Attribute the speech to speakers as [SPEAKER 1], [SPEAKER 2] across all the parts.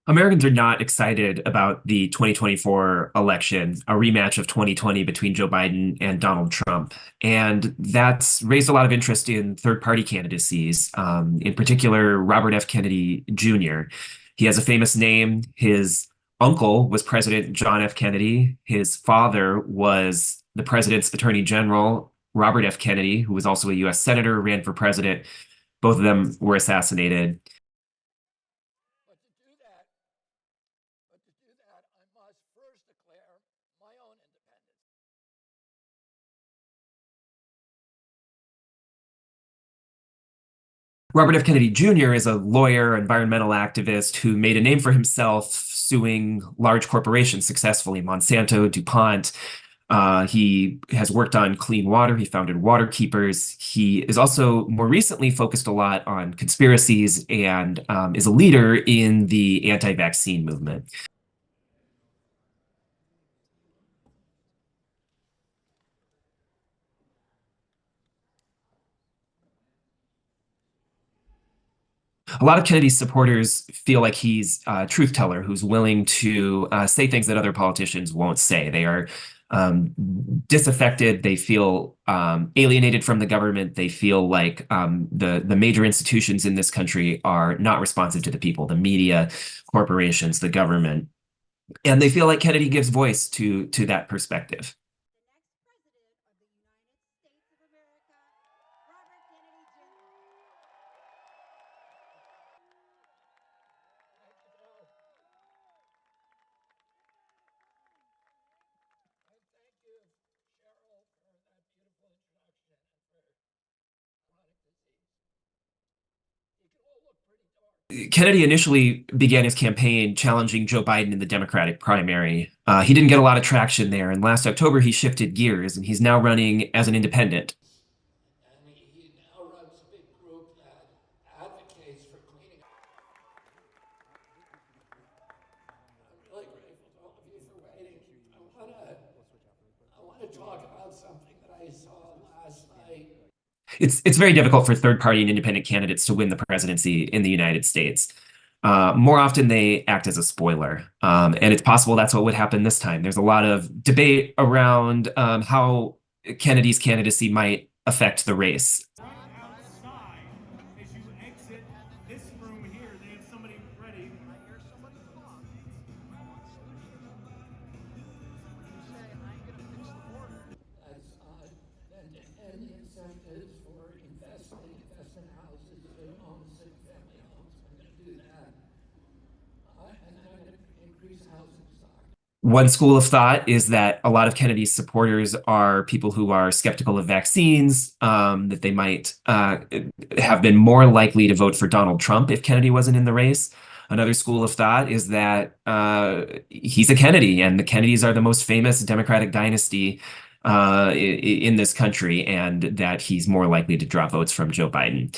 [SPEAKER 1] Americans are not excited about the 2024 election, a rematch of 2020 between Joe Biden and Donald Trump. And that's raised a lot of interest in third-party candidacies, in particular, Robert F. Kennedy Jr. He has a famous name. His uncle was President John F. Kennedy. His father was the president's attorney general, Robert F. Kennedy, who was also a U.S. senator, ran for president. Both of them were assassinated.
[SPEAKER 2] But to do that, I must first declare my own independence.
[SPEAKER 1] Robert F. Kennedy Jr. is a lawyer, environmental activist who made a name for himself suing large corporations successfully, Monsanto, DuPont. He has worked on clean water. He founded Water Keepers. He is also more recently focused a lot on conspiracies and is a leader in the anti-vaccine movement. A lot of Kennedy's supporters feel like he's a truth teller who's willing to say things that other politicians won't say. They are disaffected. They feel alienated from the government. They feel like the major institutions in this country are not responsive to the people, the media, corporations, the government. And they feel like Kennedy gives voice to that perspective.
[SPEAKER 2] And thank you, Cheryl, for that beautiful introduction and for chronic disease. You can all look pretty dark.
[SPEAKER 1] Kennedy initially began his campaign challenging Joe Biden in the Democratic primary. He didn't get a lot of traction there, and last October he shifted gears, and he's now running as an independent.
[SPEAKER 2] And he now runs a big group that advocates for cleaning up. I'm really grateful to all of you for waiting. I want to talk about something that I saw last night.
[SPEAKER 1] It's very difficult for third-party and independent candidates to win the presidency in the United States. More often, they act as a spoiler, and it's possible that's what would happen this time. There's a lot of debate around how Kennedy's candidacy might affect the race.
[SPEAKER 3] Right outside, as you exit this room here, they have somebody ready. I hear somebody talk. You say, I'm going to fix the border.
[SPEAKER 2] That's and the incentives for invest in houses, to own single-family homes. I'm going to do that. And then I'm going to increase housing stock.
[SPEAKER 1] One school of thought is that a lot of Kennedy's supporters are people who are skeptical of vaccines, that they might have been more likely to vote for Donald Trump if Kennedy wasn't in the race. Another school of thought is that he's a Kennedy, and the Kennedys are the most famous Democratic dynasty in this country, and that he's more likely to draw votes from Joe Biden.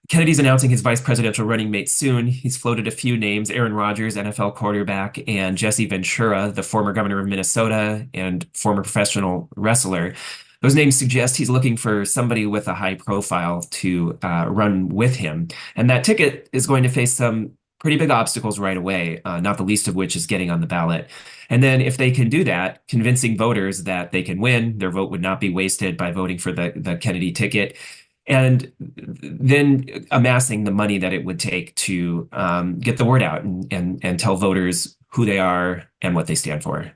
[SPEAKER 1] Kennedy's announcing his vice presidential running mate soon. He's floated a few names: Aaron Rodgers, NFL quarterback, and Jesse Ventura, the former governor of Minnesota and former professional wrestler. Those names suggest he's looking for somebody with a high profile to run with him. And that ticket is going to face some pretty big obstacles right away, not the least of which is getting on the ballot. And then if they can do that, convincing voters that they can win, their vote would not be wasted by voting for the Kennedy ticket, and then amassing the money that it would take to get the word out and tell voters who they are and what they stand for.